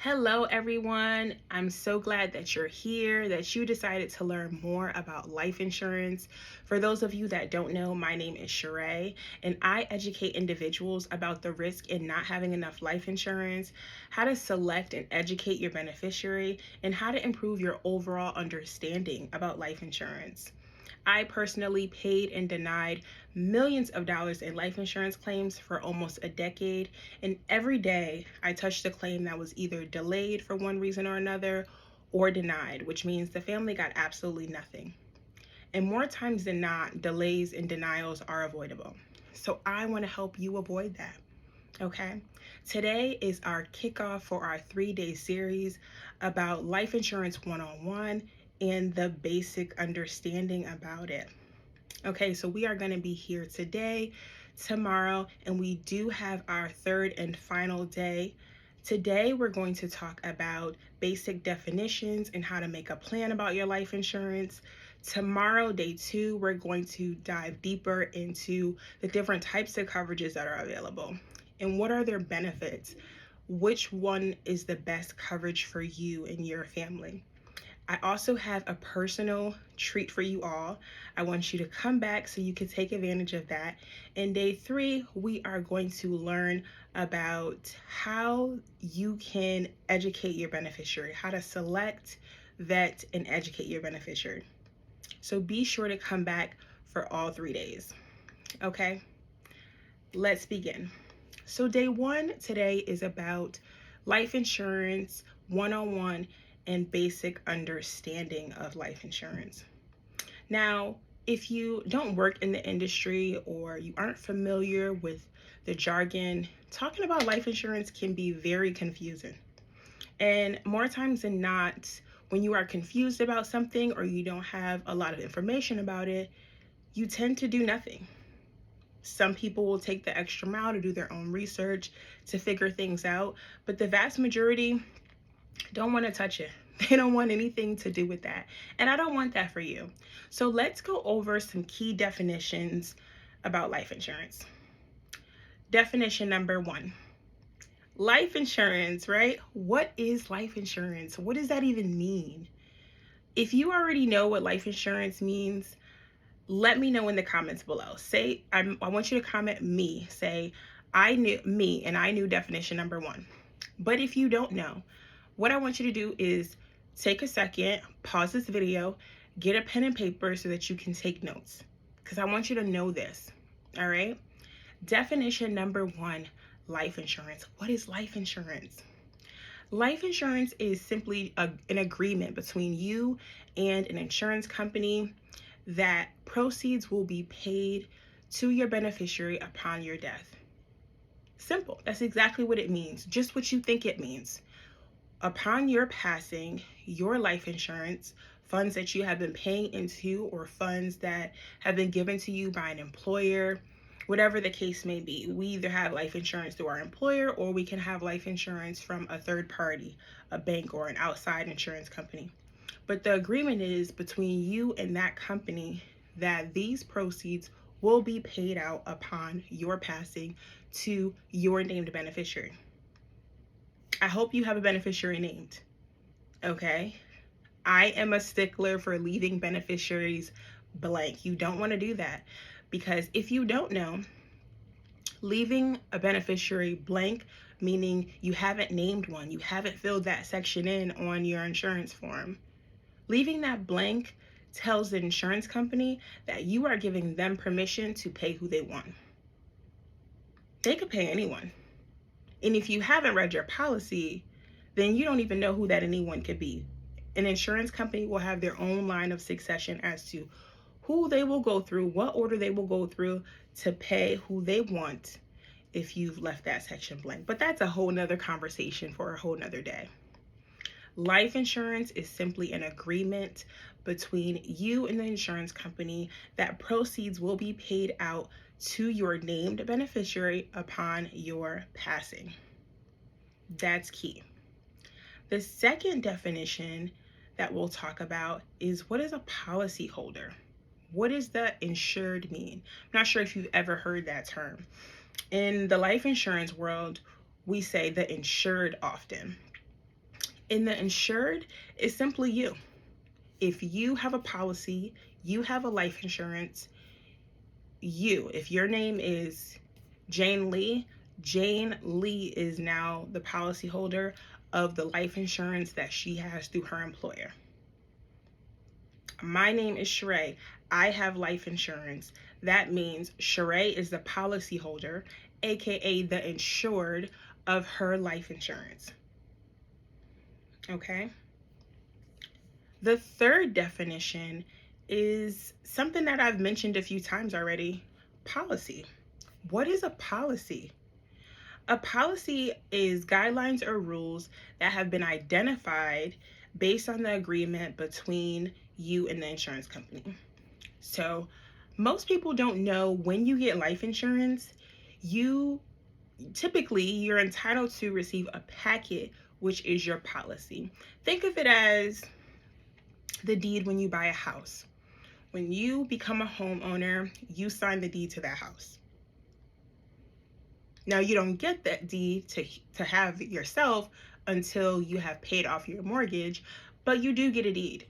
Hello, everyone. I'm so glad that you're here, that you decided to learn more about life insurance. For those of you that don't know, my name is Sheree, and I educate individuals about the risk in not having enough life insurance, how to select and educate your beneficiary, and how to improve your overall understanding about life insurance. I personally paid and denied millions of dollars in life insurance claims for almost a decade, and every day I touched a claim that was either delayed for one reason or another or denied, which means the family got absolutely nothing. And more times than not, delays and denials are avoidable. So I want to help you avoid that. Okay. Today is our kickoff for our 3-day series about life insurance 101 and the basic understanding about it. Okay, so we are going to be here today, tomorrow, and we do have our third and final day. Today, we're going to talk about basic definitions and how to make a plan about your life insurance. Tomorrow, day 2, we're going to dive deeper into the different types of coverages that are available and what are their benefits. Which one is the best coverage for you and your family? I also have a personal treat for you all. I want you to come back so you can take advantage of that. In day 3, we are going to learn about how you can educate your beneficiary, how to select, vet, and educate your beneficiary. So be sure to come back for all 3 days. Okay, let's begin. So day 1 today is about life insurance 101 and basic understanding of life insurance. Now, if you don't work in the industry or you aren't familiar with the jargon, talking about life insurance can be very confusing. And more times than not, when you are confused about something or you don't have a lot of information about it, you tend to do nothing. Some people will take the extra mile to do their own research to figure things out, but the vast majority don't want to touch it. They don't want anything to do with that. And I don't want that for you. So let's go over some key definitions about life insurance. Definition number 1. Life insurance, right? What is life insurance? What does that even mean? If you already know what life insurance means, let me know in the comments below. Say, I want you to comment me. Say, I knew me and I knew definition number 1. But if you don't know, what I want you to do is take a second, pause this video, get a pen and paper so that you can take notes, because I want you to know this. All right. Definition number 1, life insurance. What is life insurance? Life insurance is simply an agreement between you and an insurance company that proceeds will be paid to your beneficiary upon your death. Simple. That's exactly what it means. Just what you think it means. Upon your passing, your life insurance, funds that you have been paying into or funds that have been given to you by an employer, whatever the case may be. We either have life insurance through our employer or we can have life insurance from a third party, a bank or an outside insurance company. But the agreement is between you and that company that these proceeds will be paid out upon your passing to your named beneficiary. I hope you have a beneficiary named. Okay. I am a stickler for leaving beneficiaries blank. You don't want to do that, because if you don't know, leaving a beneficiary blank, meaning you haven't named one, you haven't filled that section in on your insurance form. Leaving that blank tells the insurance company that you are giving them permission to pay who they want. They could pay anyone. And if you haven't read your policy, then you don't even know who that anyone could be. An insurance company will have their own line of succession as to who they will go through, what order they will go through to pay who they want if you've left that section blank. But that's a whole nother conversation for a whole nother day. Life insurance is simply an agreement between you and the insurance company that proceeds will be paid out to your named beneficiary upon your passing. That's key. The second definition that we'll talk about is, what is a policyholder? What does the insured mean? I'm not sure if you've ever heard that term. In the life insurance world, we say the insured often. And the insured is simply you. If you have a policy, you have a life insurance, if your name is Jane Lee, Jane Lee is now the policyholder of the life insurance that she has through her employer. My name is Sheree. I have life insurance. That means Sheree is the policyholder, aka the insured of her life insurance. Okay? The third definition is something that I've mentioned a few times already: policy. What is a policy? A policy is guidelines or rules that have been identified based on the agreement between you and the insurance company. So, most people don't know when you get life insurance, you're entitled to receive a packet, which is your policy. Think of it as the deed when you buy a house. When you become a homeowner, you sign the deed to that house. Now, you don't get that deed to have yourself until you have paid off your mortgage, but you do get a deed.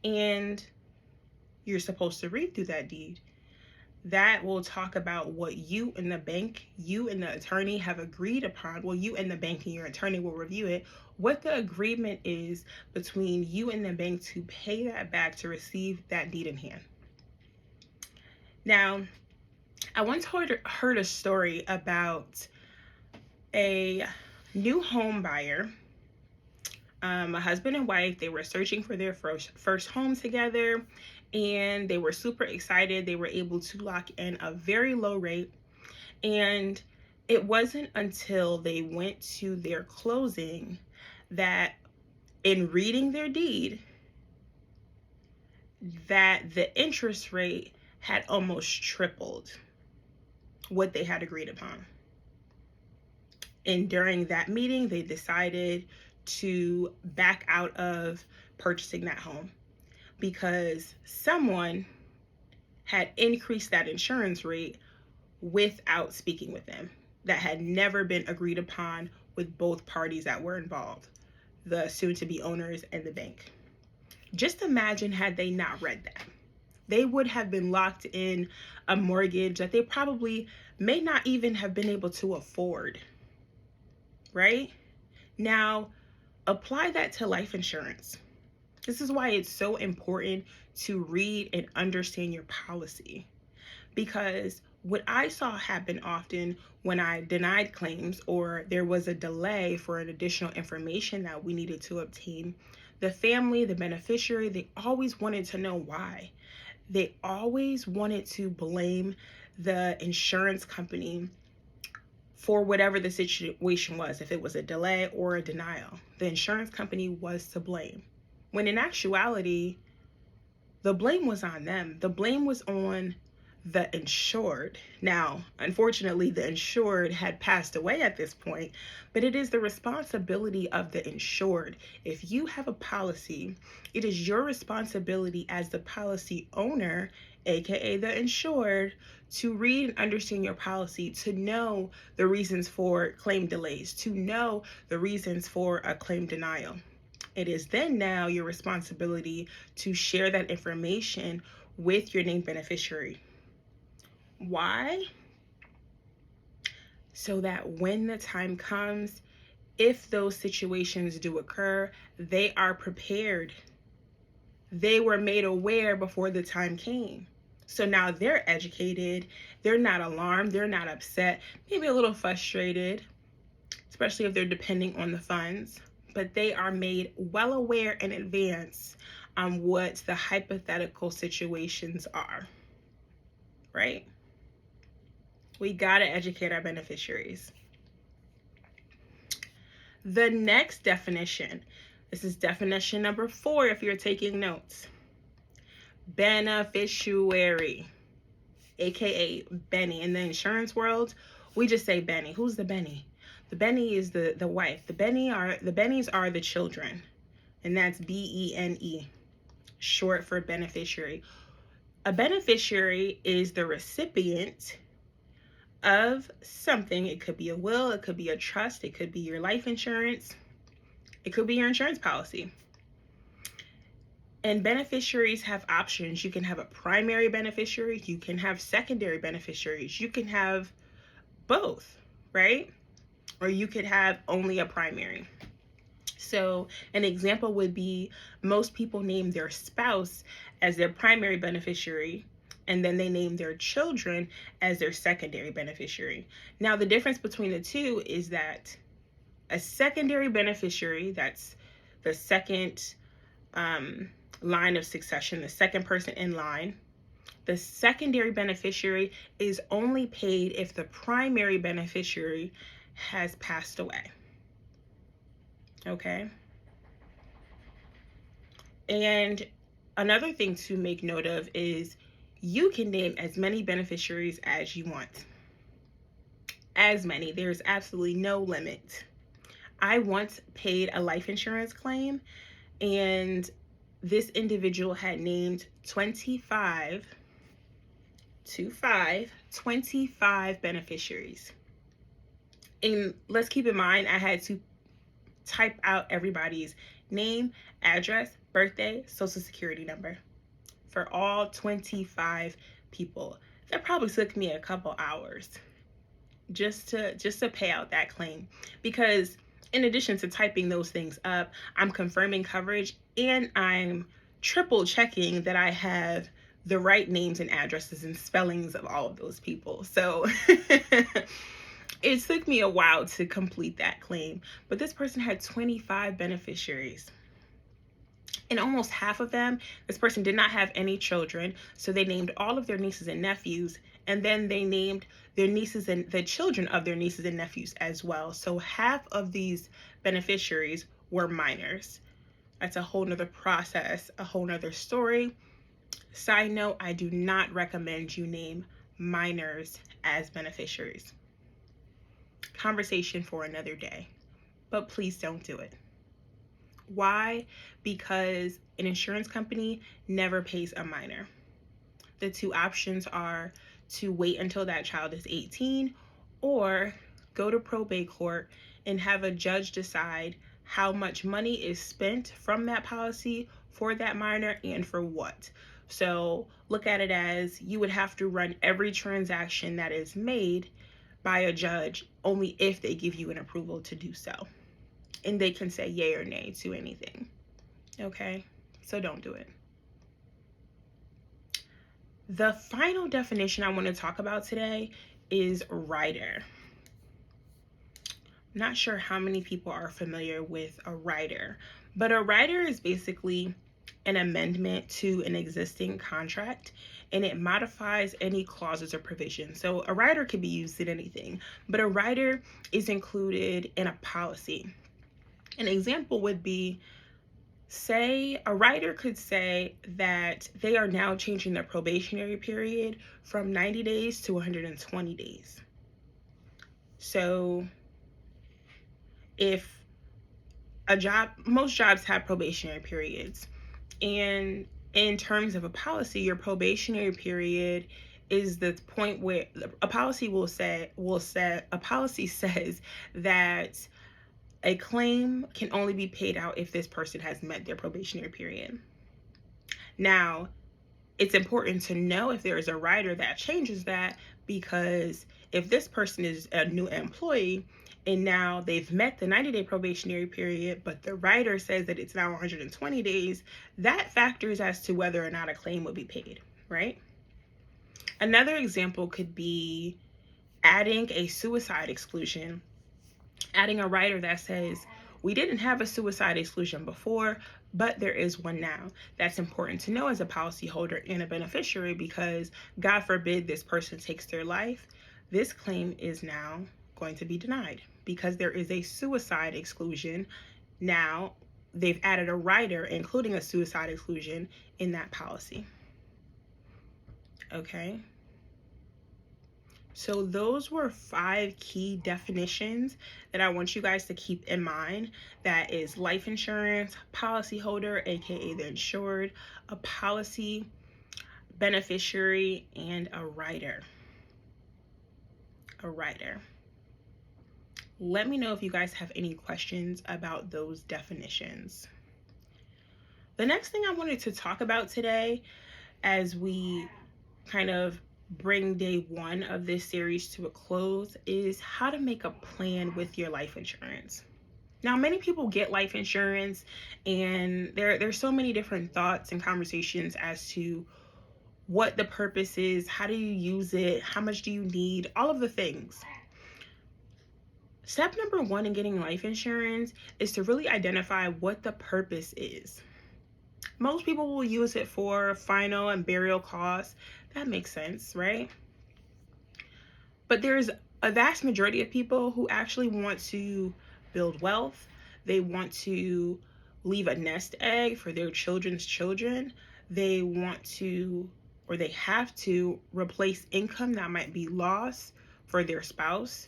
And you're supposed to read through that deed. That will talk about what you and the bank, you and the attorney have agreed upon. Well, you and the bank and your attorney will review it, what the agreement is between you and the bank to pay that back to receive that deed in hand. Now, I once heard a story about a new home buyer, a husband and wife. They were searching for their first home together, and they were super excited. They were able to lock in a very low rate, and it wasn't until they went to their closing that, in reading their deed, that the interest rate had almost tripled what they had agreed upon. And during that meeting, they decided to back out of purchasing that home because someone had increased that insurance rate without speaking with them. That had never been agreed upon with both parties that were involved, the soon-to-be owners and the bank. Just imagine had they not read that. They would have been locked in a mortgage that they probably may not even have been able to afford, right? Now, apply that to life insurance. This is why it's so important to read and understand your policy. Because what I saw happen often when I denied claims or there was a delay for an additional information that we needed to obtain, the family, the beneficiary, they always wanted to know why. They always wanted to blame the insurance company for whatever the situation was, if it was a delay or a denial. The insurance company was to blame. When in actuality, the blame was on them. The blame was on the insured. Now, unfortunately, the insured had passed away at this point, but it is the responsibility of the insured. If you have a policy, it is your responsibility as the policy owner, aka the insured, to read and understand your policy, to know the reasons for claim delays, to know the reasons for a claim denial. It is then now your responsibility to share that information with your named beneficiary. Why? So that when the time comes, if those situations do occur, they are prepared. They were made aware before the time came. So now they're educated, they're not alarmed, they're not upset, maybe a little frustrated, especially if they're depending on the funds, but they are made well aware in advance on what the hypothetical situations are, right? We gotta educate our beneficiaries. The next definition, this is definition number 4 if you're taking notes. Beneficiary, aka Benny. In the insurance world, we just say Benny. Who's the Benny? The Benny is the wife. The Bennies are the children, and that's BENE, short for beneficiary. A beneficiary is the recipient of something. It could be a will, it could be a trust, it could be your life insurance. It could be your insurance policy. And beneficiaries have options. You can have a primary beneficiary, you can have secondary beneficiaries, you can have both, right? Or you could have only a primary. So an example would be most people name their spouse as their primary beneficiary, and then they name their children as their secondary beneficiary. Now, the difference between the two is that a secondary beneficiary, that's the second line of succession, the second person in line, the secondary beneficiary is only paid if the primary beneficiary has passed away. Okay? And another thing to make note of is you can name as many beneficiaries as you want. As many. There's absolutely no limit. I once paid a life insurance claim, and this individual had named 25 beneficiaries. And let's keep in mind, I had to type out everybody's name, address, birthday, social security number for all 25 people. That probably took me a couple hours just to pay out that claim, because in addition to typing those things up, I'm confirming coverage and I'm triple checking that I have the right names and addresses and spellings of all of those people. So it took me a while to complete that claim, but this person had 25 beneficiaries. And almost half of them, this person did not have any children, so they named all of their nieces and nephews, and then they named their nieces and the children of their nieces and nephews as well. So half of these beneficiaries were minors. That's a whole nother process, a whole nother story. Side note, I do not recommend you name minors as beneficiaries. Conversation for another day, but please don't do it. Why? Because an insurance company never pays a minor. The two options are to wait until that child is 18 or go to probate court and have a judge decide how much money is spent from that policy for that minor and for what. So look at it as you would have to run every transaction that is made by a judge only if they give you an approval to do so. And they can say yay or nay to anything. Okay? So don't do it. The final definition I want to talk about today is rider. I'm not sure how many people are familiar with a rider, but a rider is basically an amendment to an existing contract, and it modifies any clauses or provisions. So a rider can be used in anything, but a rider is included in a policy. An example would be, say, a rider could say that they are now changing their probationary period from 90 days to 120 days. So if most jobs have probationary periods, and in terms of a policy, your probationary period is the point where a policy says that a claim can only be paid out if this person has met their probationary period. Now, it's important to know if there is a rider that changes that, because if this person is a new employee and now they've met the 90-day probationary period, but the rider says that it's now 120 days, that factors as to whether or not a claim will be paid, right? Another example could be adding a suicide exclusion. Adding a rider that says, we didn't have a suicide exclusion before, but there is one now. That's important to know as a policyholder and a beneficiary, because God forbid this person takes their life, this claim is now going to be denied because there is a suicide exclusion. Now they've added a rider including a suicide exclusion in that policy. Okay. So those were 5 key definitions that I want you guys to keep in mind. That is life insurance, policyholder, aka the insured, a policy, beneficiary, and a rider. A rider. Let me know if you guys have any questions about those definitions. The next thing I wanted to talk about today, as we kind of bring day one of this series to a close, is how to make a plan with your life insurance. Now, many people get life insurance, and there's so many different thoughts and conversations as to what the purpose is, how do you use it, how much do you need, all of the things. Step number one in getting life insurance is to really identify what the purpose is. Most people will use it for final and burial costs. That makes sense, right? But there's a vast majority of people who actually want to build wealth. They want to leave a nest egg for their children's children. They want to, or they have to, replace income that might be lost for their spouse.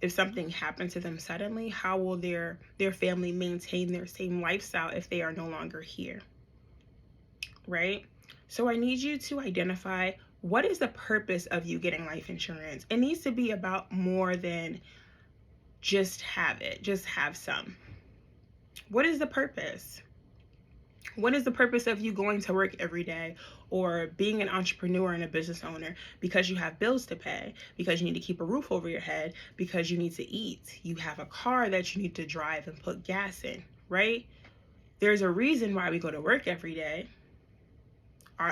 If something happened to them suddenly, how will their family maintain their same lifestyle if they are no longer here? Right? So I need you to identify, what is the purpose of you getting life insurance? It needs to be about more than just have it, just have some. What is the purpose? What is the purpose of you going to work every day or being an entrepreneur and a business owner? Because you have bills to pay, because you need to keep a roof over your head, because you need to eat. You have a car that you need to drive and put gas in, right? There's a reason why we go to work every day.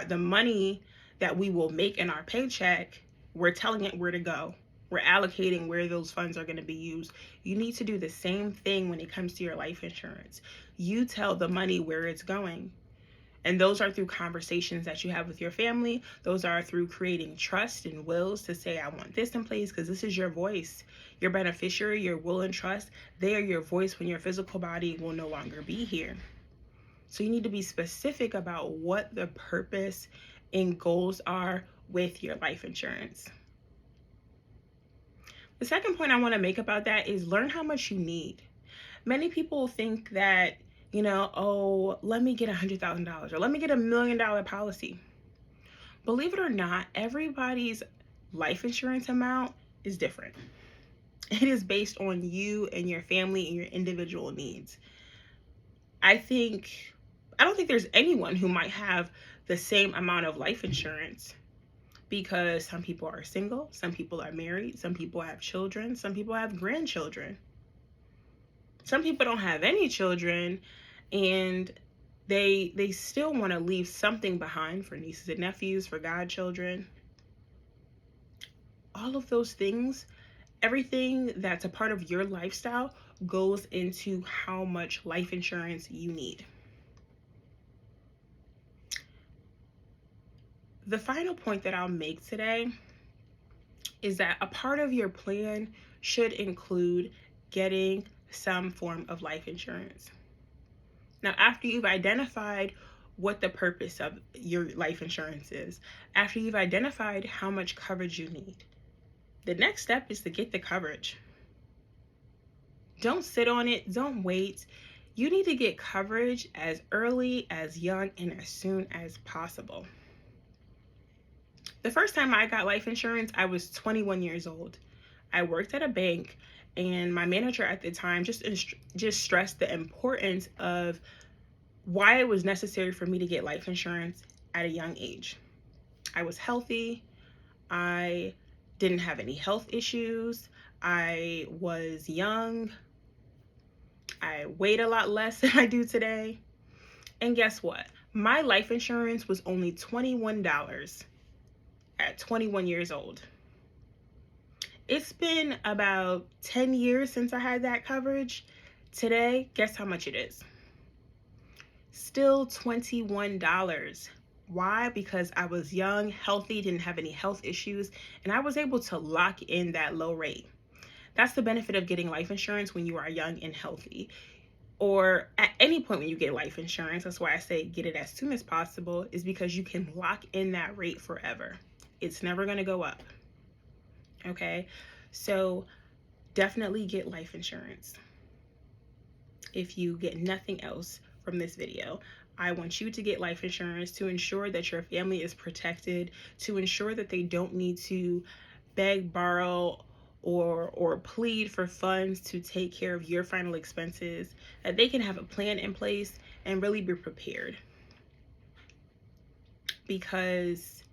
The money that we will make in our paycheck, we're telling it where to go. We're allocating where those funds are going to be used. You need to do the same thing when it comes to your life insurance. You tell the money where it's going. And those are through conversations that you have with your family. Those are through creating trust and wills to say, I want this in place, because this is your voice. Your beneficiary, your will and trust, they are your voice when your physical body will no longer be here. So you need to be specific about what the purpose and goals are with your life insurance. The second point I want to make about that is learn how much you need. Many people think that, oh, let me get $100,000 or let me get $1 million policy. Believe it or not, everybody's life insurance amount is different. It is based on you and your family and your individual needs. I don't think there's anyone who might have the same amount of life insurance, because some people are single, some people are married, some people have children, some people have grandchildren. Some people don't have any children, and they still want to leave something behind for nieces and nephews, for godchildren. All of those things, everything that's a part of your lifestyle goes into how much life insurance you need. The final point that I'll make today is that a part of your plan should include getting some form of life insurance. Now, after you've identified what the purpose of your life insurance is, after you've identified how much coverage you need, the next step is to get the coverage. Don't sit on it. Don't wait. You need to get coverage as early, as young, and as soon as possible. The first time I got life insurance, I was 21 years old. I worked at a bank, and my manager at the time just stressed the importance of why it was necessary for me to get life insurance at a young age. I was healthy. I didn't have any health issues. I was young. I weighed a lot less than I do today. And guess what? My life insurance was only $21 at 21 years old. It's been about 10 years since I had that coverage. Today, guess how much it is? Still $21. Why? Because I was young, healthy, didn't have any health issues, and I was able to lock in that low rate. That's the benefit of getting life insurance when you are young and healthy, or at any point when you get life insurance. That's why I say get it as soon as possible, is because you can lock in that rate forever. It's never going to go up. Okay, so definitely get life insurance. If you get nothing else from this video, I want you to get life insurance to ensure that your family is protected, to ensure that they don't need to beg, borrow, or plead for funds to take care of your final expenses, that they can have a plan in place and really be prepared. Because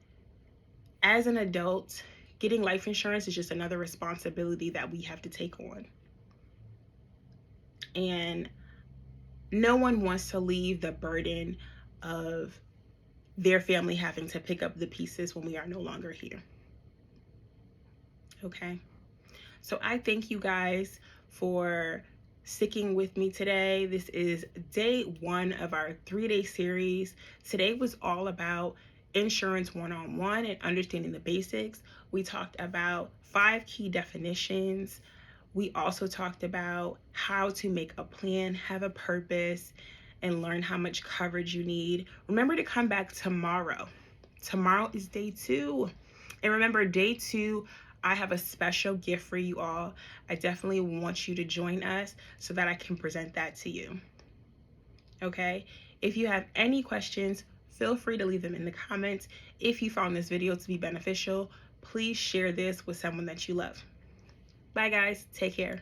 as an adult, getting life insurance is just another responsibility that we have to take on. And no one wants to leave the burden of their family having to pick up the pieces when we are no longer here. Okay? So I thank you guys for sticking with me today. This is day 1 of our 3-day series. Today was all about insurance one-on-one and understanding the basics. We talked about 5 key definitions. We also talked about how to make a plan, have a purpose, and learn how much coverage you need. Remember to come back tomorrow. Tomorrow is day 2. And remember, day 2, I have a special gift for you all. I definitely want you to join us so that I can present that to you. Okay? If you have any questions, feel free to leave them in the comments. If you found this video to be beneficial, please share this with someone that you love. Bye guys, take care.